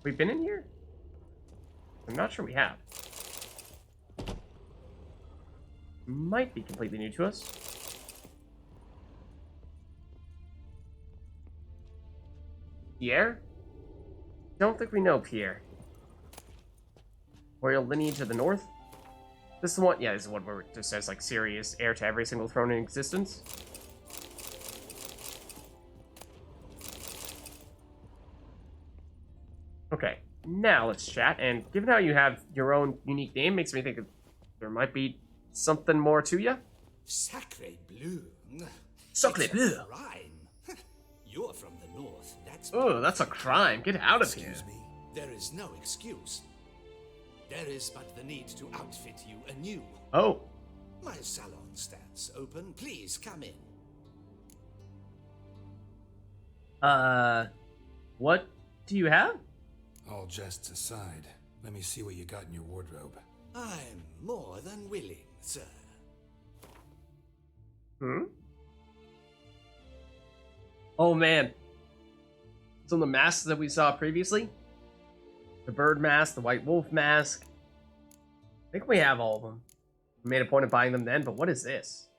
We've been in here? I'm not sure we have. Might be completely new to us. Pierre? Don't think we know Pierre. Royal lineage of the north? This is the one, yeah, this is one where it just says, like, serious heir to every single throne in existence. Okay, now let's chat, and given how you have your own unique name, makes me think there might be something more to you. Sacre bleu. Sacre It's a bleu. crime. You're from the north, that's... Oh, that's a crime. Get out of here. Excuse me, there is no excuse. There is but the need to outfit you anew. Oh. My salon stands open. Please come in. What do you have? All jests aside, let me see what you got in your wardrobe. I'm more than willing, sir. Hmm? Oh, man. Some of the masks that we saw previously. The bird mask, the white wolf mask. I think we have all of them. We made a point of buying them then, but what is this?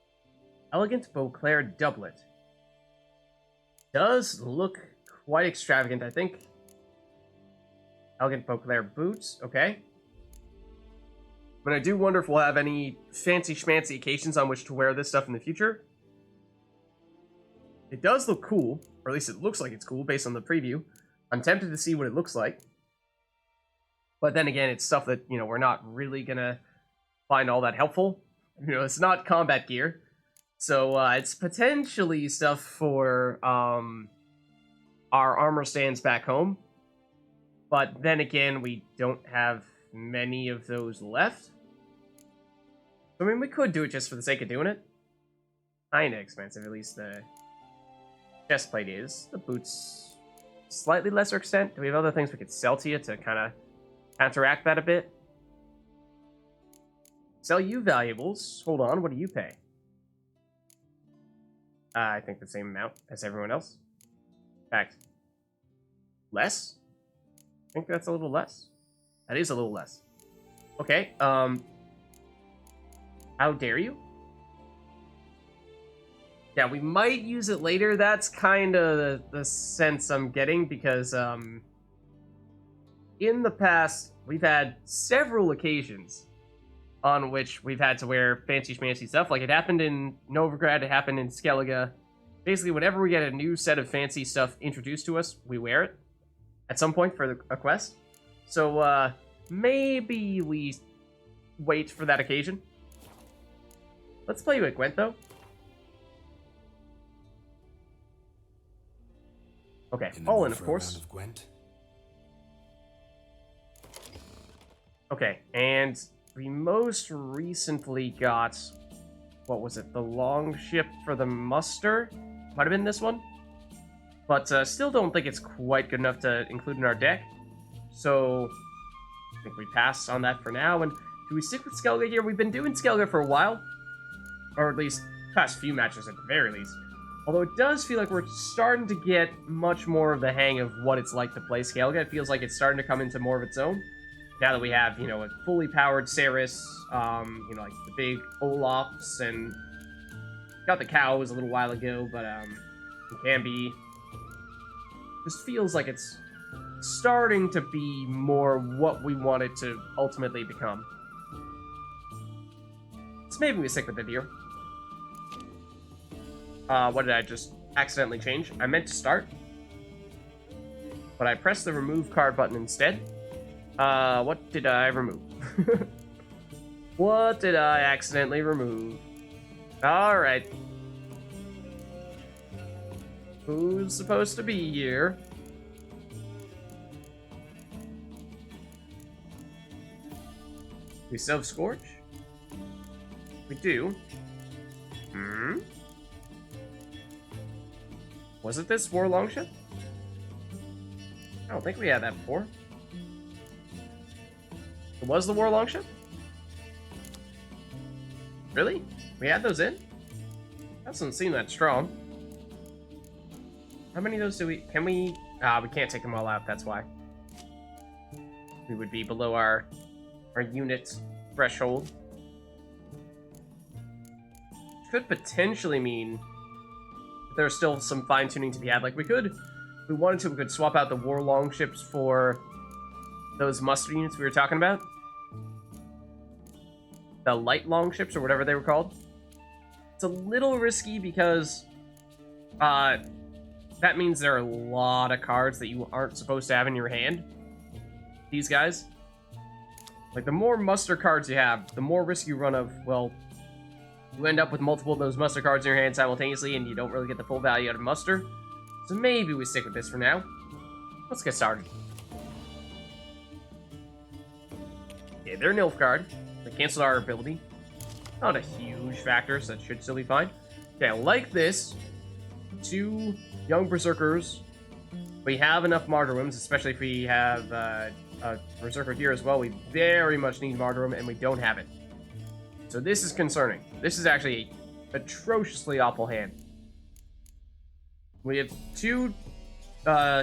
Elegant Beauclair doublet. Does look quite extravagant, I think. Elegant Beauclair boots, okay. But I do wonder if we'll have any fancy schmancy occasions on which to wear this stuff in the future. It does look cool, or at least it looks like it's cool based on the preview. I'm tempted to see what it looks like. But then again, it's stuff that, you know, we're not really gonna find all that helpful. You know, it's not combat gear. So, it's potentially stuff for, our armor stands back home. But then again, we don't have many of those left. I mean, we could do it just for the sake of doing it. Kinda expensive, at least the chest plate is. The boots, slightly lesser extent. Do we have other things we could sell to you to kind of counteract that a bit? Sell you valuables. Hold on, what do you pay? I think the same amount as everyone else. In fact, less? I think that's a little less. That is a little less. Okay, how dare you? Yeah, we might use it later. That's kind of the sense I'm getting, because, in the past, we've had several occasions on which we've had to wear fancy schmancy stuff. Like, it happened in Novigrad, it happened in Skellige. Basically, whenever we get a new set of fancy stuff introduced to us, we wear it at some point for a quest. So, maybe we wait for that occasion. Let's play with Gwent, though. Okay, all in, of course. Of Gwent? Okay, and we most recently got, what was it, the Longship for the Muster? Might have been this one. But still don't think it's quite good enough to include in our deck. So, I think we pass on that for now. And do we stick with Skellige here? We've been doing Skellige for a while. Or at least, past few matches at the very least. Although it does feel like we're starting to get much more of the hang of what it's like to play Skellige. It feels like it's starting to come into more of its own. Now that we have, you know, a fully powered Ceres, you know, like the big Olafs, and got the cows a little while ago, but it can be. Just feels like it's starting to be more what we want it to ultimately become. So maybe we stick with it here. What did I just accidentally change? I meant to start, but I pressed the remove card button instead. What did I remove? What did I accidentally remove? Alright. Who's supposed to be here? We still have Scorch? We do. Hmm? Was it this War Longship? I don't think we had that before. It was the War Longship? Really? We had those in? That doesn't seem that strong. How many of those do we... Can we... we can't take them all out, that's why. we would be below our unit threshold. Could potentially mean that there's still some fine-tuning to be had. Like, we could, if we wanted to, we could swap out the war longships for those muster units we were talking about. The light longships, or whatever they were called. It's a little risky because that means there are a lot of cards that you aren't supposed to have in your hand. These guys. Like, the more muster cards you have, the more risk you run of, well, you end up with multiple of those muster cards in your hand simultaneously, and you don't really get the full value out of muster. So maybe we stick with this for now. Let's get started. Okay, they're Nilfgaard. They canceled our ability. Not a huge factor, so that should still be fine. Okay, like this. 2 young berserkers. We have enough martyrdoms, especially if we have a berserker here as well. We very much need martyrdom, and we don't have it. So this is concerning. This is actually a atrociously awful hand. We have 2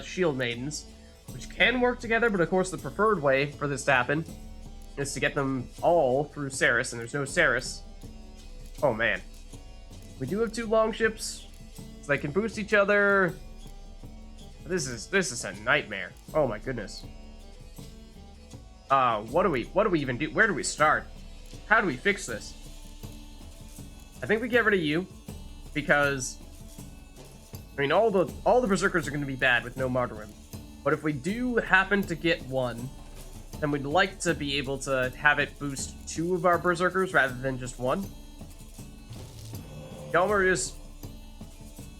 shield maidens, which can work together, but of course the preferred way for this to happen is to get them all through Ceres, and there's no Ceres. Oh man. We do have 2 longships, so they can boost each other. This is a nightmare. Oh my goodness. What do we even do? Where do we start? How do we fix this? I think we get rid of you, because I mean all the berserkers are going to be bad with no martyrdom. But if we do happen to get one, then we'd like to be able to have it boost 2 of our berserkers rather than just 1. Gelmer is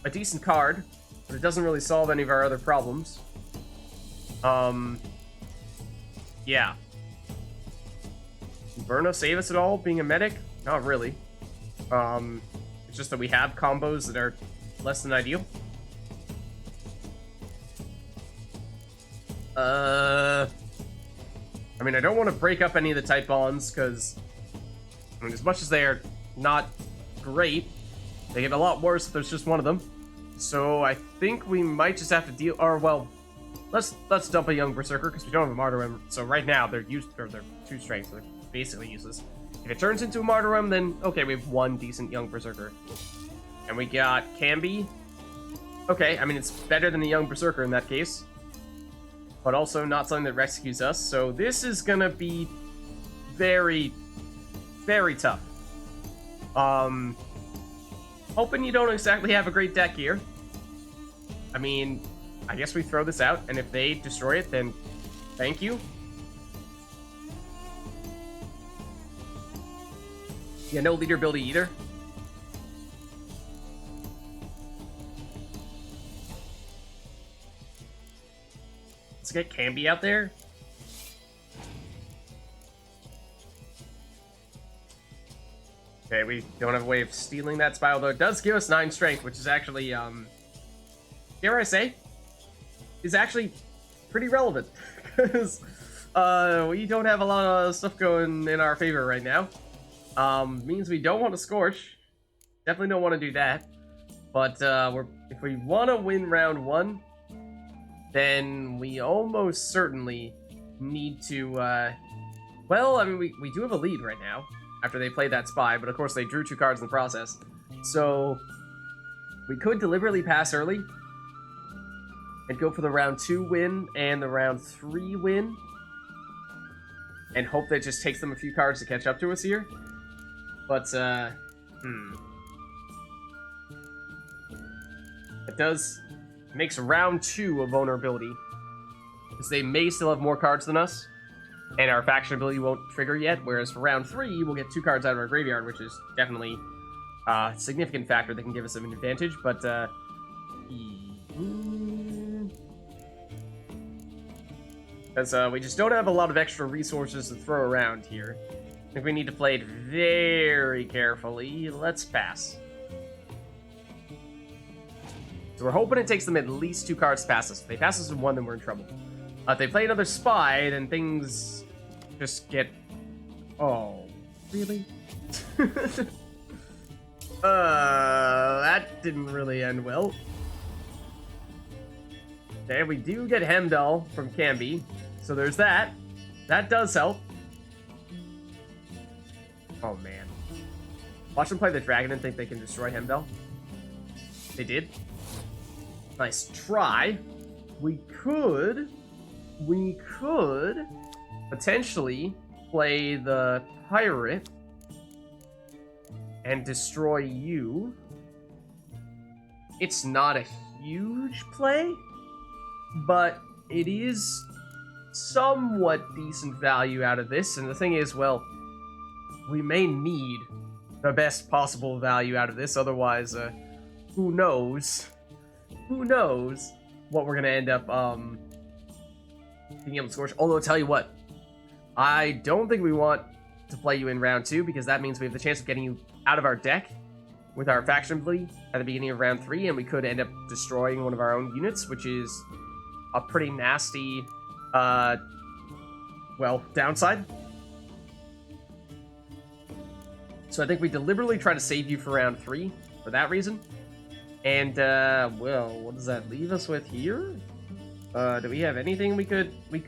a decent card, but it doesn't really solve any of our other problems. Yeah. Can Verna save us at all, being a medic? Not really. It's just that we have combos that are less than ideal. I mean, I don't want to break up any of the type bonds, because, I mean, as much as they are not great, they get a lot worse if there's just one of them. So I think we might just have to deal, or, well, let's dump a young berserker, because we don't have a martyrdom. So right now, they're 2 strength, so they're basically useless. If it turns into a martyrdom, then, okay, we have 1 decent young berserker. And we got Camby. Okay, I mean, it's better than a young berserker in that case, but also not something that rescues us. So this is gonna be very, very tough. Hoping you don't exactly have a great deck here. I mean, I guess we throw this out, and if they destroy it, then thank you. Yeah, no leader ability either. Let's get Camby out there. Okay, we don't have a way of stealing that spy, although it does give us 9 strength, which is actually, dare I say, is actually pretty relevant. Because, we don't have a lot of stuff going in our favor right now. Means we don't want to Scorch. Definitely don't want to do that. But, if we want to win round 1, then we almost certainly need to, well, I mean, we do have a lead right now, after they played that spy, but of course they drew 2 cards in the process. So, we could deliberately pass early, and go for the round 2 win, and the round 3 win, and hope that it just takes them a few cards to catch up to us here. But, it makes round 2 a vulnerability, because they may still have more cards than us, and our faction ability won't trigger yet, whereas for round 3, we'll get 2 cards out of our graveyard, which is definitely a significant factor that can give us an advantage, but, because we just don't have a lot of extra resources to throw around here. I think we need to play it very carefully. Let's pass. So we're hoping it takes them at least 2 cards to pass us. If they pass us with 1, then we're in trouble. If they play another spy, then things just get... Oh, really? That didn't really end well. Okay, we do get Hemdall from Camby, so there's that. That does help. Oh, man. Watch them play the dragon and think they can destroy Hemdall. They did. Nice try. We could potentially play the pirate and destroy you. It's not a huge play, but it is somewhat decent value out of this. And the thing is, well, we may need the best possible value out of this. Otherwise, who knows? Who knows what we're going to end up being able to score. Although, I'll tell you what, I don't think we want to play you in round 2, because that means we have the chance of getting you out of our deck with our faction ability at the beginning of round 3, and we could end up destroying one of our own units, which is a pretty nasty, well, downside. So I think we deliberately try to save you for round 3 for that reason. And, well, what does that leave us with here? Do we have anything we could... We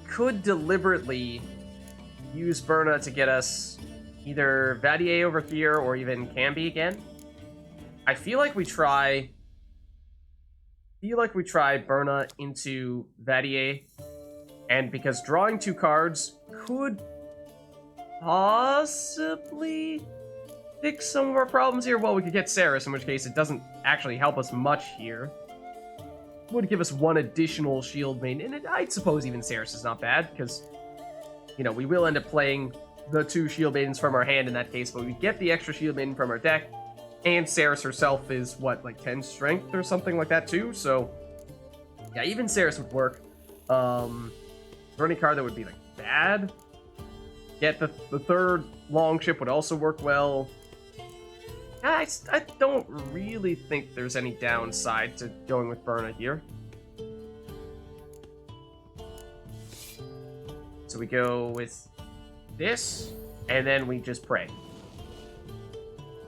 could deliberately use Berna to get us either Vadier over here or even Camby again. I feel like we try Berna into Vadier, and because drawing 2 cards could possibly fix some of our problems here. Well, we could get Saris, in which case it doesn't actually help us much here. It would give us 1 additional shield main, and I'd suppose even Saris is not bad, because, you know, we will end up playing the 2 shield maidens from our hand in that case, but we get the extra shield maiden from our deck, and Saris herself is, what, like 10 strength or something like that too, so, yeah, even Saris would work. For any card that would be, like, bad, get the 3rd longship would also work well. I don't really think there's any downside to going with Berna here. So we go with this, and then we just pray.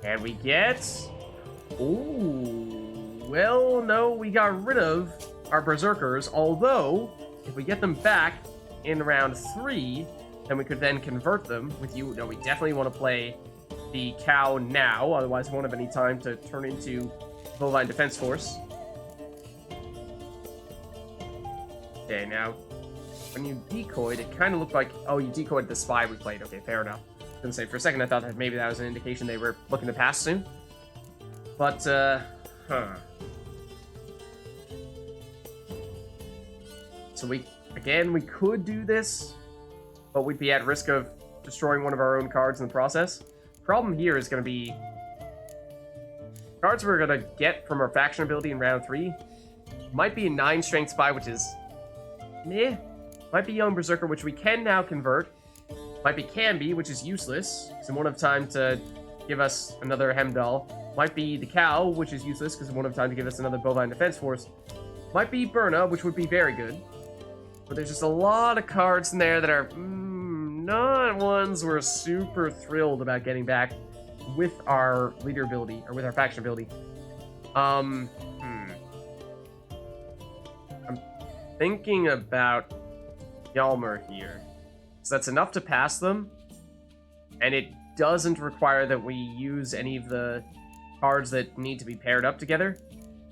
And we get... Ooh, well, no, we got rid of our Berserkers, although, if we get them back in round 3, then we could then convert them with you. No, we definitely want to play the cow now, otherwise we won't have any time to turn into Bovine Defense Force. Okay, now, when you decoyed, it kind of looked like... Oh, you decoyed the spy we played. Okay, fair enough. I was gonna say, for a second I thought that maybe that was an indication they were looking to pass soon. But, So we could do this, but we'd be at risk of destroying one of our own cards in the process. Problem here is going to be cards we're going to get from our faction ability in round 3 might be a 9 strength spy, which is meh. Might be Young Berserker, which we can now convert. Might be Camby, which is useless, because it won't have time to give us another Hemdall. Might be the Cow, which is useless, because it won't have time to give us another Bovine Defense Force. Might be Berna, which would be very good. But there's just a lot of cards in there that are not ones we're super thrilled about getting back with our leader ability, or with our faction ability. I'm thinking about Hjalmar here. So that's enough to pass them, and it doesn't require that we use any of the cards that need to be paired up together.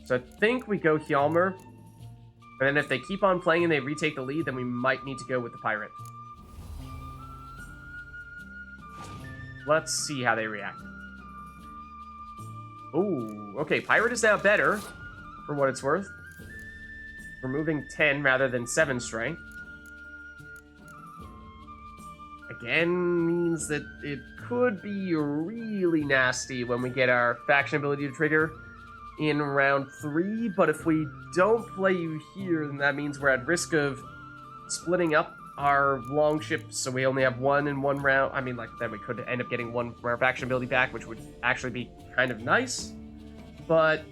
So I think we go Hjalmar, and then if they keep on playing and they retake the lead, then we might need to go with the Pirate. Let's see how they react. Ooh, okay, Pirate is now better, for what it's worth. Removing 10 rather than 7 strength. Again, means that it could be really nasty when we get our faction ability to trigger in round 3, but if we don't play you here, then that means we're at risk of splitting up our longships, so we only have 1 in 1 round. I mean, like, then we could end up getting 1 from our faction ability back, which would actually be kind of nice, but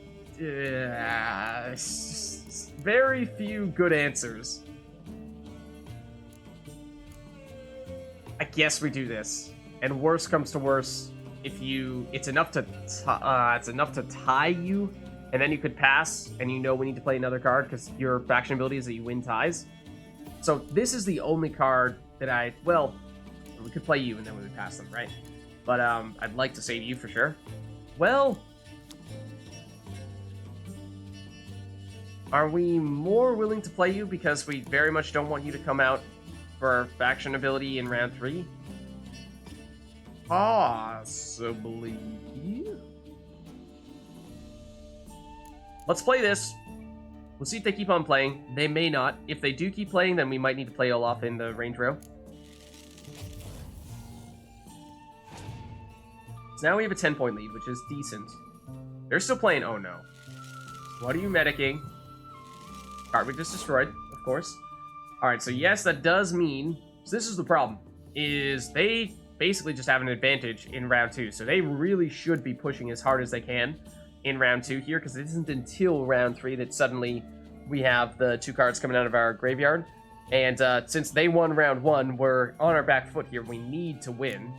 very few good answers. I guess we do this, and worst comes to worst, it's enough to tie you, and then you could pass, and you know we need to play another card because your faction ability is that you win ties. So this is the only card that well, we could play you and then we would pass them, right? But I'd like to save you for sure. Well, are we more willing to play you because we very much don't want you to come out for our faction ability in round 3? Possibly. Let's play this. We'll see if they keep on playing. They may not. If they do keep playing, then we might need to play Olaf in the range row. So now we have a 10-point lead, which is decent. They're still playing. Oh no. What are you medicing? Card we just destroyed, of course. Alright, so yes, that does mean... So this is the problem. Is they basically just have an advantage in round 2. So they really should be pushing as hard as they can in round 2 here, because it isn't until round 3 that suddenly we have the 2 cards coming out of our graveyard. And since they won round 1, we're on our back foot here. We need to win.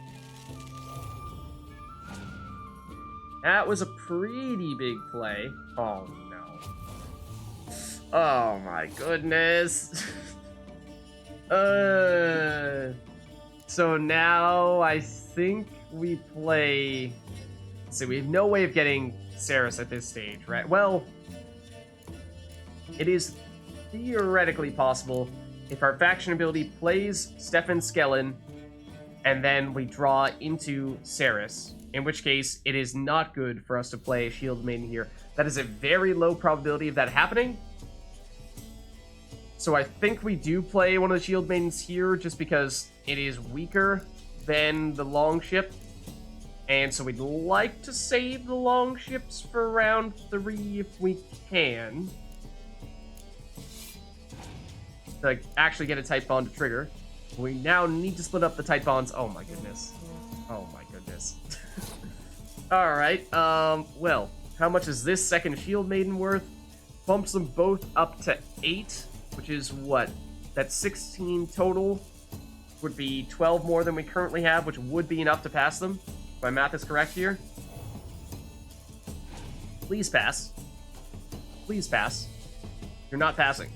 That was a pretty big play. Oh, no. Oh, my goodness. So now I think we play... So we have no way of getting Saris at this stage, right? Well, it is theoretically possible if our faction ability plays Stefan Skellen and then we draw into Saris, in which case it is not good for us to play Shield Maiden here. That is a very low probability of that happening. So I think we do play one of the Shield Maidens here just because it is weaker than the Longship. And so we'd like to save the Longships for round 3 if we can. To actually get a Tight Bond to trigger. We now need to split up the Tight Bonds. Oh my goodness. Oh my goodness. Alright, well, how much is this second Shield Maiden worth? Bumps them both up to 8, which is what? That's 16 total. Would be 12 more than we currently have, which would be enough to pass them. If my math is correct here. Please pass. Please pass. You're not passing.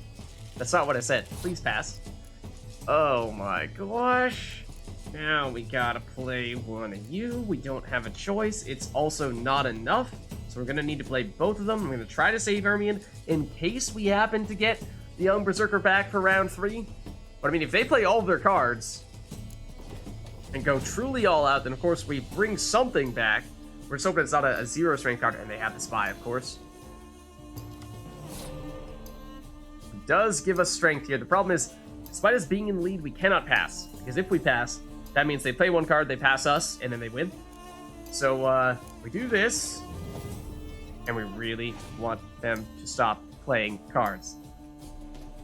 That's not what I said. Please pass. Oh my gosh. Now we gotta play one of you. We don't have a choice. It's also not enough. So we're gonna need to play both of them. I'm gonna try to save Ermion in case we happen to get the Young Berserker back for round 3. But I mean, if they play all of their cards and go truly all out, then of course we bring something back. We're just hoping it's not a 0 strength card, and they have the Spy, of course. It does give us strength here. The problem is, despite us being in the lead, we cannot pass. Because if we pass, that means they play one card, they pass us, and then they win. So, we do this, and we really want them to stop playing cards.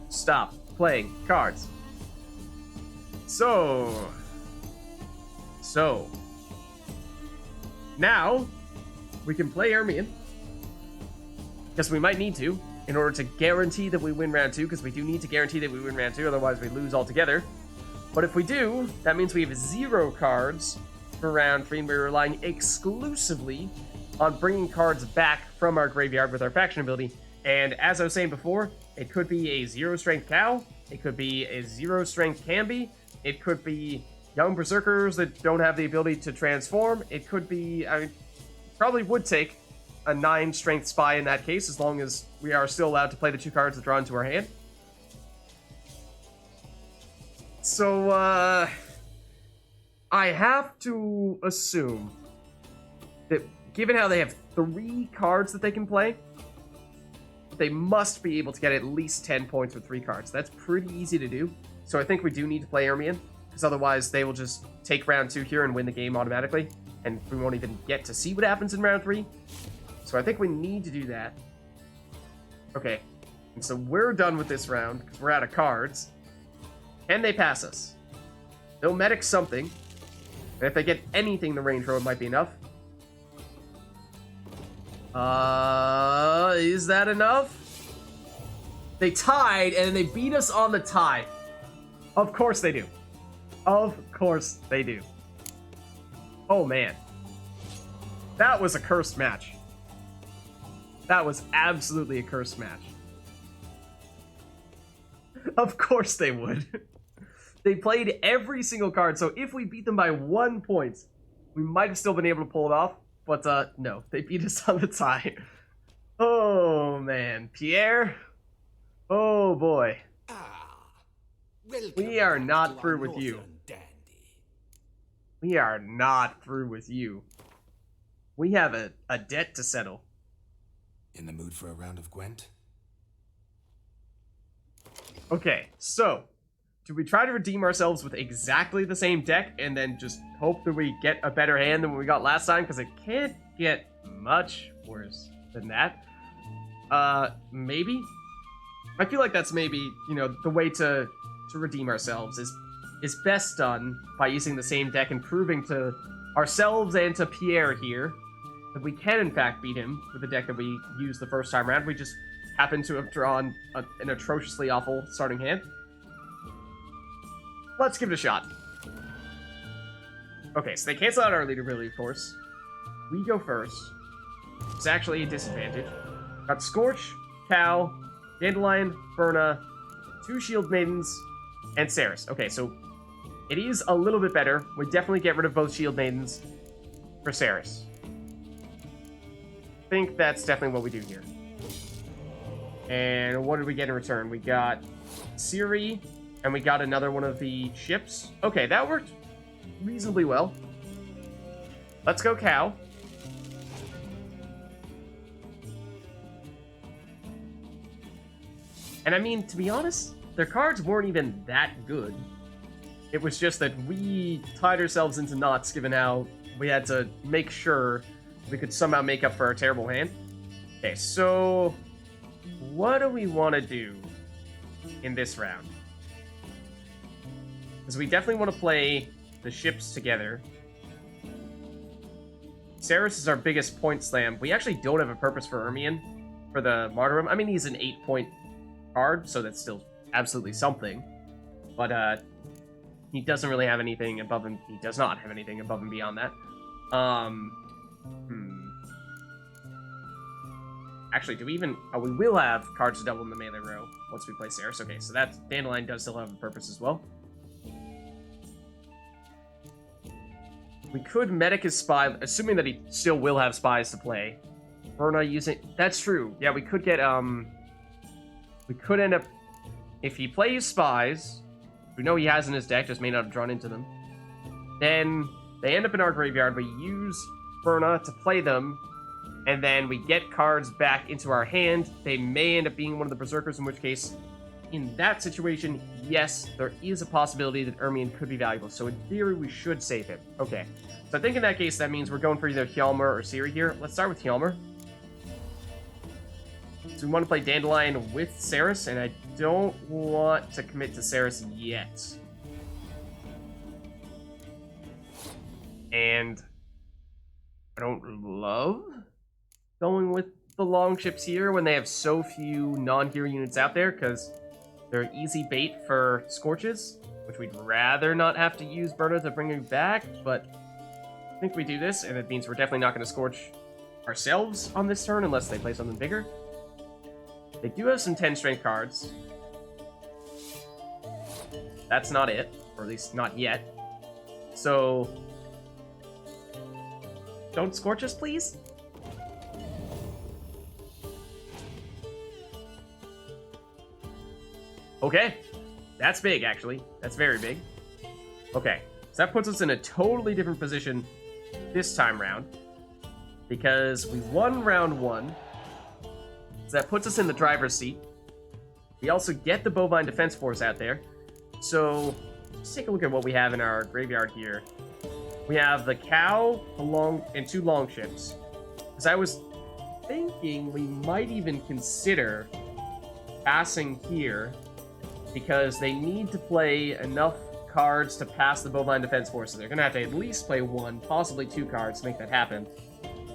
Stop playing cards. So, now, we can play Ermion, because we might need to, in order to guarantee that we win round 2, because we do need to guarantee that we win round 2, otherwise we lose altogether. But if we do, that means we have 0 cards for round 3, and we're relying exclusively on bringing cards back from our graveyard with our faction ability. And as I was saying before, it could be a 0 strength cow, it could be a 0 strength Camby, it could be young berserkers that don't have the ability to transform, it could be, I mean, probably would take a 9 strength spy in that case, as long as we are still allowed to play the 2 cards that draw into our hand. So, I have to assume that given how they have 3 cards that they can play, they must be able to get at least 10 points with 3 cards. That's pretty easy to do. So I think we do need to play Ermion, because otherwise they will just take round 2 here and win the game automatically, and we won't even get to see what happens in round 3. So I think we need to do that. Okay, and so we're done with this round, because we're out of cards. Can they pass us? They'll medic something, and if they get anything, the range road might be enough. Is that enough? They tied, and they beat us on the tie. Of course they do. Of course they do. Oh, man. That was a cursed match. That was absolutely a cursed match. Of course they would. They played every single card, so if we beat them by 1 point, we might have still been able to pull it off. But, no, they beat us on the tie. Oh, man. Pierre? Oh, boy. Welcome We are back not to through our with you. northern dandy. We are not through with you. We have a debt to settle. In the mood for a round of Gwent? Okay, so, do we try to redeem ourselves with exactly the same deck and then just hope that we get a better hand than what we got last time? Because it can't get much worse than that. Maybe? I feel like that's maybe, you know, the way to redeem ourselves is best done by using the same deck and proving to ourselves and to Pierre here that we can in fact beat him with the deck that we used the first time around. We just happen to have drawn an atrociously awful starting hand. Let's give it a shot. Okay, so they cancel out our leader ability, of course. We go first. It's actually a disadvantage. Got Scorch, Cow, Dandelion, Berna, 2 Shield Maidens, and Ceres. Okay, so it is a little bit better. We definitely get rid of both Shield Maidens for Ceres. I think that's definitely what we do here. And what did we get in return? We got Siri, and we got another one of the ships. Okay, that worked reasonably well. Let's go Cow. And I mean, to be honest, their cards weren't even that good. It was just that we tied ourselves into knots given how we had to make sure we could somehow make up for our terrible hand. Okay, so what do we want to do in this round? Because we definitely want to play the ships together. Ceres is our biggest point slam. We actually don't have a purpose for Ermion for the Martyrdom. I mean, he's an 8-point card, so that's still absolutely something. But he doesn't really have anything above him. He does not have anything above and beyond that. Actually, do we even... Oh, we will have cards to double in the melee row once we play Ceres. Okay, so that Dandelion does still have a purpose as well. We could medic his spy, assuming that he still will have spies to play. Berna using... That's true. Yeah, we could get, we could end up... If he plays spies, we know he has in his deck, just may not have drawn into them, then they end up in our graveyard. We use Berna to play them, and then we get cards back into our hand. They may end up being one of the Berserkers, in which case, in that situation, yes, there is a possibility that Ermion could be valuable. So in theory, we should save him. Okay. So I think in that case, that means we're going for either Hjalmar or Ciri here. Let's start with Hjalmar. So we want to play Dandelion with Ceres, and I don't want to commit to Ceres yet. And I don't love going with the long ships here when they have so few non-hero units out there, because they're easy bait for Scorches, which we'd rather not have to use Berna to bring him back, but I think we do this, and it means we're definitely not going to Scorch ourselves on this turn unless they play something bigger. They do have some 10 strength cards. That's not it, or at least not yet. So, don't Scorch us, please? Okay, that's big, actually. That's very big. Okay, so that puts us in a totally different position this time round, because we won round 1. So that puts us in the driver's seat. We also get the Bovine Defense Force out there. So let's take a look at what we have in our graveyard here. We have the Cow, and 2 long ships. Because I was thinking we might even consider passing here, because they need to play enough cards to pass the Bovine Defense Force. So they're going to have to at least play 1, possibly 2 cards to make that happen.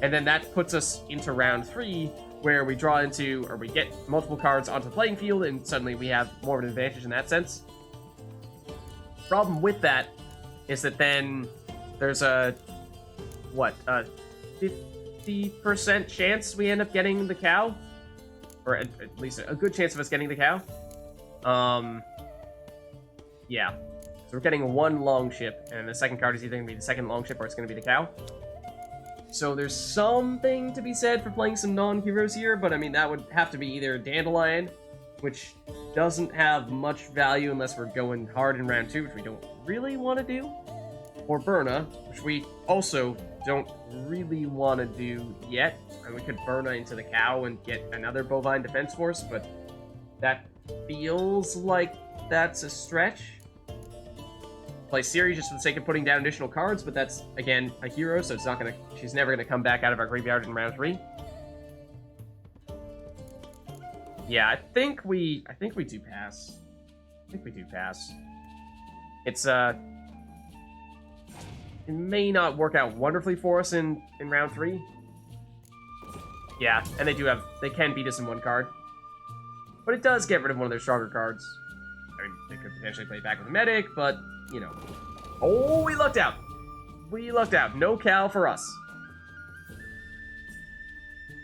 And then that puts us into round 3, where we draw into, or we get multiple cards onto the playing field, and suddenly we have more of an advantage in that sense. Problem with that is that then there's a 50% chance we end up getting the Cow? Or at least a good chance of us getting the Cow? Yeah. So we're getting one long ship, and the second card is either going to be the second long ship or it's going to be the cow. So there's something to be said for playing some non-heroes here, but I mean, that would have to be either Dandelion, which doesn't have much value unless we're going hard in round 2, which we don't really want to do, or Burna, which we also don't really want to do yet. And we could Burna into the cow and get another bovine defense force, but that feels like that's a stretch. Play Siri just for the sake of putting down additional cards, but that's, again, a hero, so it's not gonna, she's never gonna come back out of our graveyard in round 3. Yeah, I think we do pass. I think we do pass. It's, it may not work out wonderfully for us in round 3. Yeah, and they can beat us in one card. But it does get rid of one of their stronger cards. I mean, they could potentially play back with a medic, but, you know. Oh, we lucked out. We lucked out. No cow for us.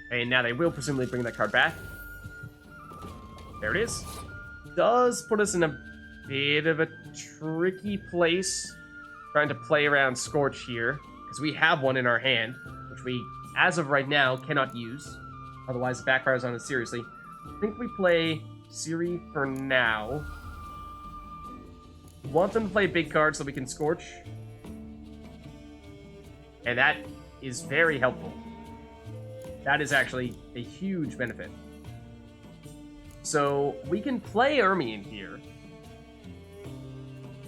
And now they will presumably bring that card back. There it is. Does put us in a bit of a tricky place trying to play around Scorch here, because we have one in our hand, which we, as of right now, cannot use. Otherwise, it backfires on us seriously. I think we play Siri for now. Want them to play a big card so we can Scorch. And that is very helpful. That is actually a huge benefit. So we can play Ermion here.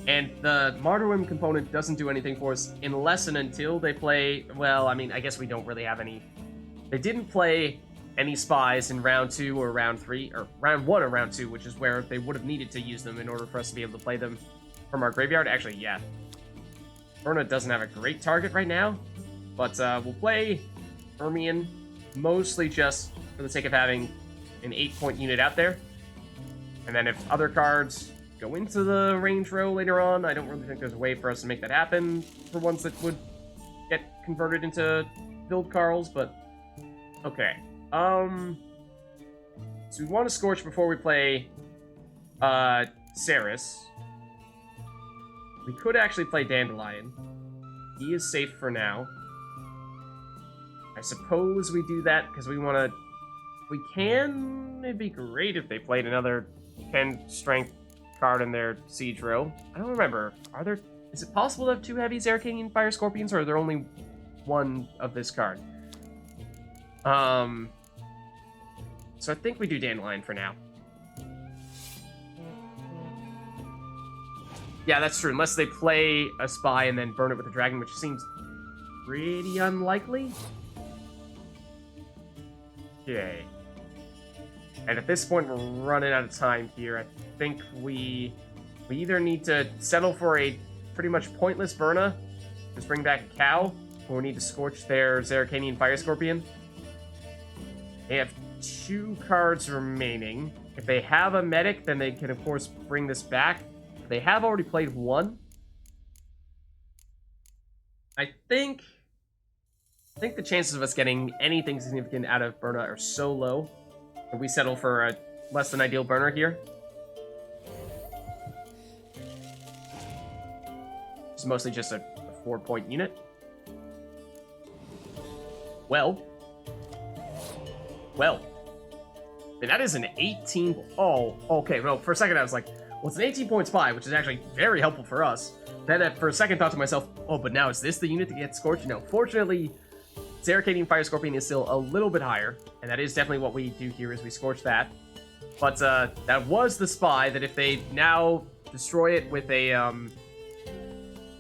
And the Martyrdom component doesn't do anything for us unless and until they play... Well, I mean, I guess we don't really have any... They didn't play any spies in round 2 or round 3, or round 1 or round 2, which is where they would have needed to use them in order for us to be able to play them from our graveyard. Actually, yeah. Burna doesn't have a great target right now, but we'll play Ermion mostly just for the sake of having an 8-point unit out there. And then if other cards go into the range row later on, I don't really think there's a way for us to make that happen for ones that would get converted into build Carls, but okay. So we want to Scorch before we play Saris. We could actually play Dandelion. He is safe for now. I suppose we do that because we want to... We can... It'd be great if they played another 10 strength card in their siege row. I don't remember. Are there... Is it possible to have 2 heavy Zeracanian Fire Scorpions, or are there only 1 of this card? So I think we do Dandelion for now. Yeah, that's true. Unless they play a spy and then burn it with a dragon, which seems pretty unlikely. Okay. And at this point, we're running out of time here. I think we either need to settle for a pretty much pointless Burna, just bring back a cow, or we need to Scorch their Zeracanian Fire Scorpion. They have 2 cards remaining. If they have a medic, then they can, of course, bring this back. They have already played 1. I think the chances of us getting anything significant out of Burna are so low that we settle for a less than ideal burner here. It's mostly just a 4-point unit. Well. And that is an 18... Oh, okay. No, for a second I was like, well, it's an 18-point spy, which is actually very helpful for us. Then for a second thought to myself, oh, but now is this the unit to get Scorched? No, fortunately, Zeracanian Fire Scorpion is still a little bit higher, and that is definitely what we do here, is we Scorch that. But that was the spy, that if they now destroy it with a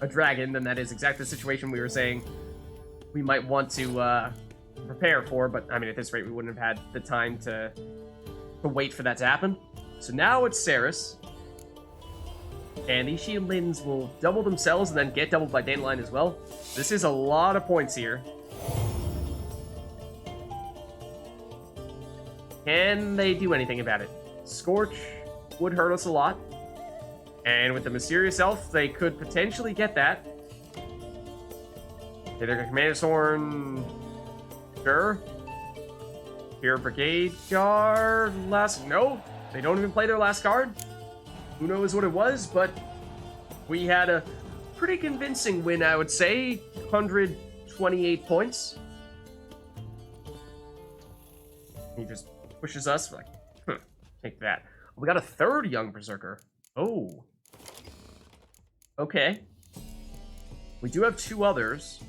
dragon, then that is exactly the situation we were saying we might want to prepare for, but I mean, at this rate, we wouldn't have had the time to wait for that to happen. So now it's Saris. And these Shieldlings will double themselves and then get doubled by Dandelion as well. This is a lot of points here. Can they do anything about it? Scorch would hurt us a lot. And with the Mysterious Elf, they could potentially get that. Okay, they're gonna Commander's Horn. Sure. Here, Brigade Guard. No, they don't even play their last card. Who knows what it was, but we had a pretty convincing win, I would say. 128 points. He just pushes us. We're like, take that. We got a third young berserker. Oh. Okay. We do have two others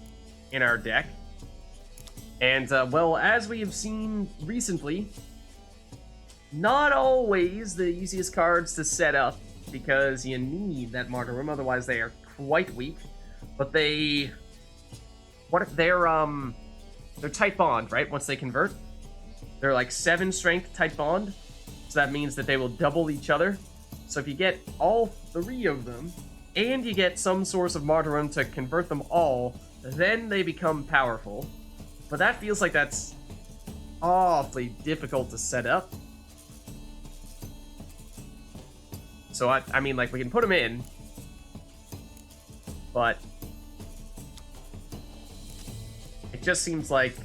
in our deck. And, well, as we have seen recently, not always the easiest cards to set up, because you need that martyrdom, otherwise they are quite weak. But they're tight bond, right? Once they convert, they're like 7 strength tight bond, so that means that they will double each other. So if you get all 3 of them, and you get some source of martyrdom to convert them all, then they become powerful. But that feels like that's awfully difficult to set up. So I mean, like, we can put them in, but it just seems like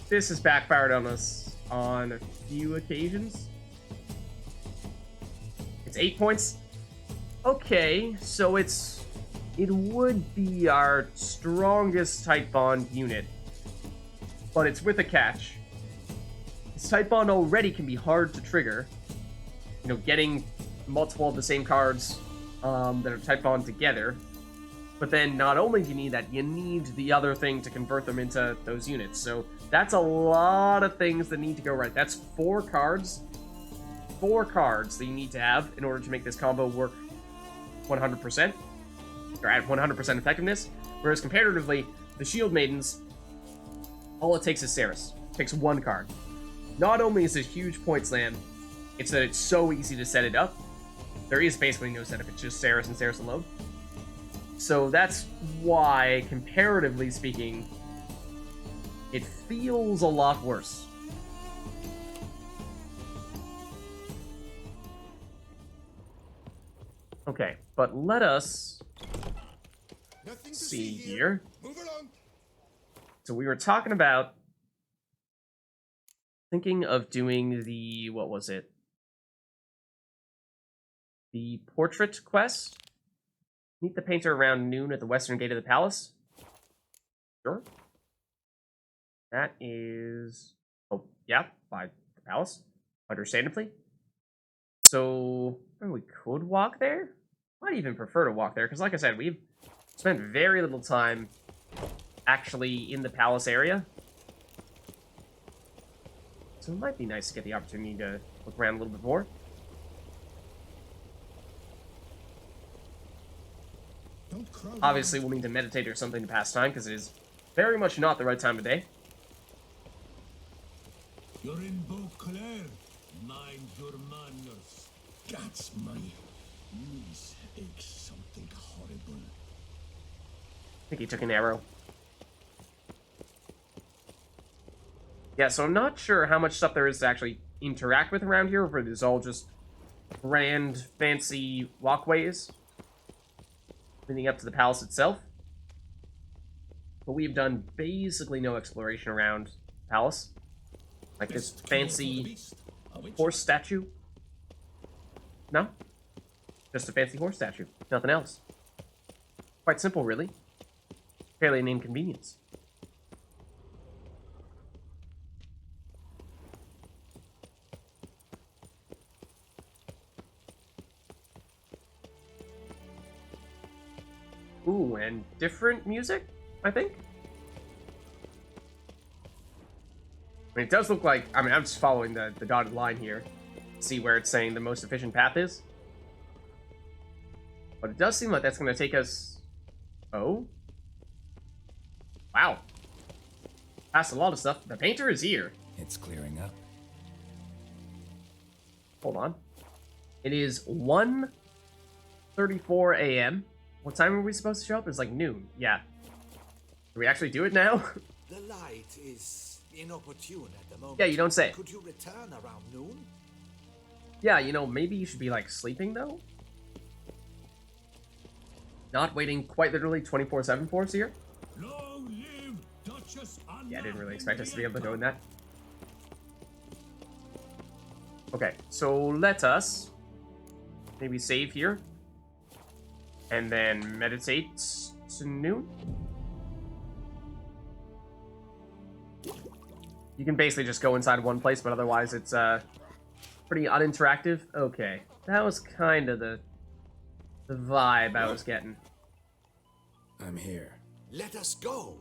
this has backfired on us on a few occasions. It's 8 points. Okay, so it would be our strongest tight bond unit, but it's with a catch. This tight bond already can be hard to trigger. You know, getting multiple of the same cards that are tight bond together. But then not only do you need that, you need the other thing to convert them into those units. So that's a lot of things that need to go right. That's 4 cards. 4 cards that you need to have in order to make this combo work 100%. Or at 100% effectiveness. Whereas comparatively, the Shield Maidens, all it takes is Ceres. It takes 1 card. Not only is it a huge point slam, it's that it's so easy to set it up. There is basically no setup, it's just Ceres and Ceres alone. So that's why, comparatively speaking, it feels a lot worse. Okay, but let us see here. Move along. So we were talking about thinking of doing the, what was it? The portrait quest? Meet the painter around noon at the western gate of the palace. Sure. That is... Oh, yeah, by the palace. Understandably. So, we could walk there? I'd even prefer to walk there, because like I said, we've spent very little time actually in the palace area. So it might be nice to get the opportunity to look around a little bit more. Obviously, we'll need to meditate or something to pass time, because it is very much not the right time of day. You're in Beauclair. Mind your manners. That's my knees ache something horrible. I think he took an arrow. Yeah, so I'm not sure how much stuff there is to actually interact with around here, or if it is all just grand, fancy walkways leading up to the palace itself. But we've done basically no exploration around the palace. Like this fancy horse statue. No? Just a fancy horse statue. Nothing else. Quite simple, really. Fairly an inconvenience. Ooh, and different music, I think? I mean, it does look like... I mean, I'm just following the dotted line here. See where it's saying the most efficient path is. But it does seem like that's going to take us... Oh? Wow. Past a lot of stuff. The painter is here. It's clearing up. Hold on. It is 1:34 a.m. What time are we supposed to show up? It's like noon. Yeah. Can we actually do it now? The light is inopportune at the moment. Yeah, you don't say. Could you return around noon? Yeah, you know, maybe you should be, like, sleeping, though? Not waiting quite literally 24/7 for us here? Long live Duchess Anna. Yeah, I didn't really expect us to be able to go in that. Okay, so let us maybe save here. And then meditate to noon. You can basically just go inside one place, but otherwise it's pretty uninteractive. Okay, that was kind of the vibe I was getting. I'm here. Let us go.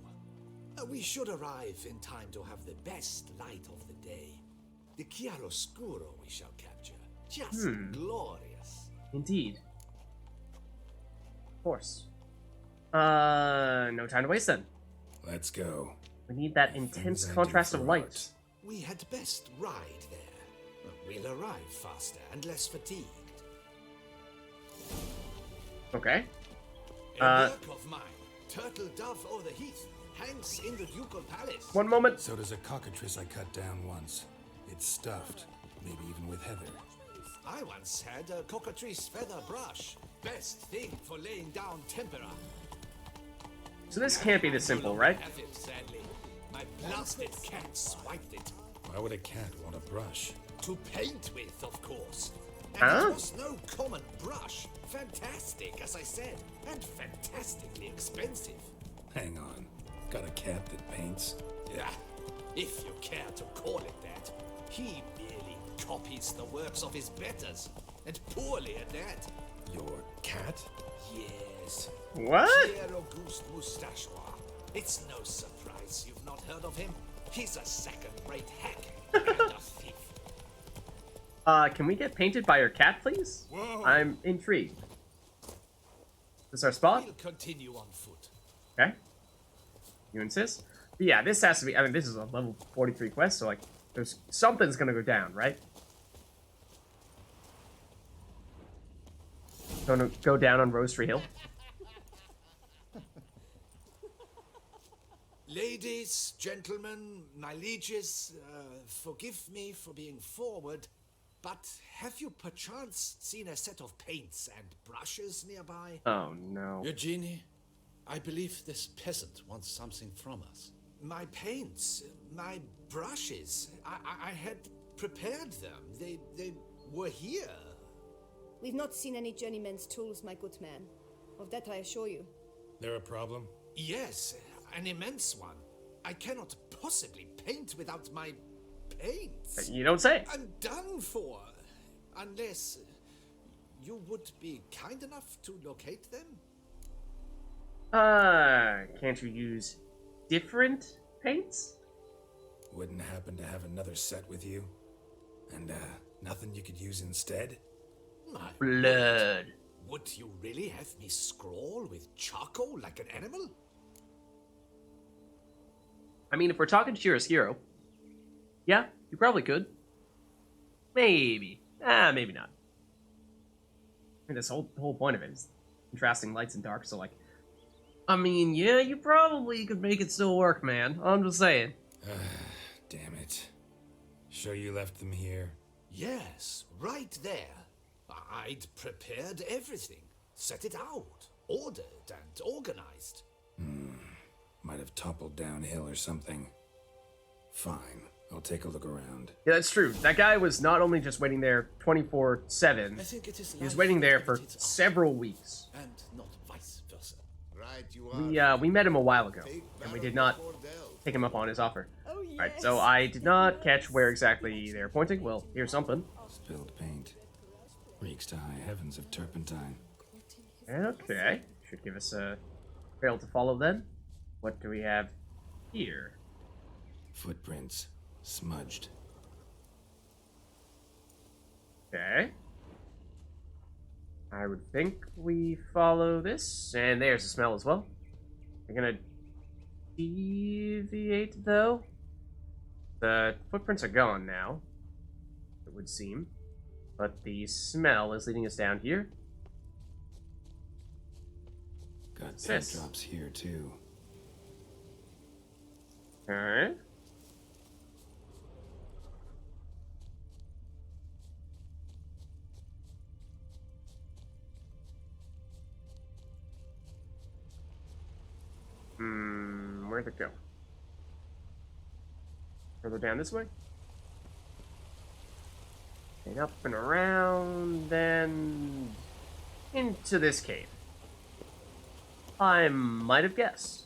We should arrive in time to have the best light of the day. The chiaroscuro we shall capture. Just glorious. Indeed. Of course. No time to waste then. Let's go. We need that intense contrast of light. We had best ride there. We'll arrive faster and less fatigued. Okay. A work of mine, turtle dove o'er the heath, hangs in the ducal palace. One moment. So does a cockatrice I cut down once. It's stuffed, maybe even with heather. I once had a cockatrice feather brush. Best thing for laying down tempera. So this can't be this simple, right? Have it, sadly. My blasted cat swiped it. Why would a cat want a brush? To paint with, of course. And Huh? it was no common brush. Fantastic, as I said, and fantastically expensive. Hang on. Got a cat that paints? Yeah, if you care to call it that. He merely copies the works of his betters, and poorly at that. Your cat? Yes. What? Pierre Auguste Moustachois. It's no surprise you've not heard of him. He's a second-rate hack and a thief. Can we get painted by your cat, please? Whoa. I'm intrigued. This our spot? We'll continue on foot. Okay. You insist? But yeah, this has to be, I mean, this is a level 43 quest, so like, there's something's gonna go down, right? Gonna go down on Rose Tree Hill. Ladies, gentlemen, my lieges, forgive me for being forward, but have you perchance seen a set of paints and brushes nearby? Oh no. Eugenie, I believe this peasant wants something from us. My paints, my brushes, I had prepared them. They were here. We've not seen any journeyman's tools, my good man. Of that I assure you. There a problem? Yes, an immense one. I cannot possibly paint without my paints. You don't say. I'm done for. Unless you would be kind enough to locate them? Can't you use different paints? Wouldn't happen to have another set with you? And, nothing you could use instead? My Blood. Would you really have me scrawl with charcoal like an animal? I mean, if we're talking Chiaroscuro, yeah, you probably could. Maybe. Maybe not. I mean, this whole point of it is contrasting lights and dark, so like, I mean, yeah, you probably could make it still work, man. I'm just saying. Damn it. Sure you left them here? Yes, right there. I'd prepared everything, set it out, ordered and organized. Might have toppled downhill or something. Fine, I'll take a look around. Yeah, that's true. That guy was not only just waiting there 24/7, I think it is he was life waiting there that for it is several weeks. and not vice versa. Right, you are. We met him a while ago, Take and we Baron did not Cordell. take him up on his offer. Oh, yes. Alright, so I did not catch where exactly they're pointing. Well, here's something. Spilled paint. Reeks to high heavens of turpentine. Okay, should give us a trail to follow then. What do we have here? Footprints. Smudged. Okay. I would think we follow this. And there's the smell as well. We're gonna deviate, though. The footprints are gone now, it would seem. But the smell is leading us down here. Got What's paint this? drops here, too. Alright. Where'd it go? Further down this way? And up and around, then into this cave. I might have guessed.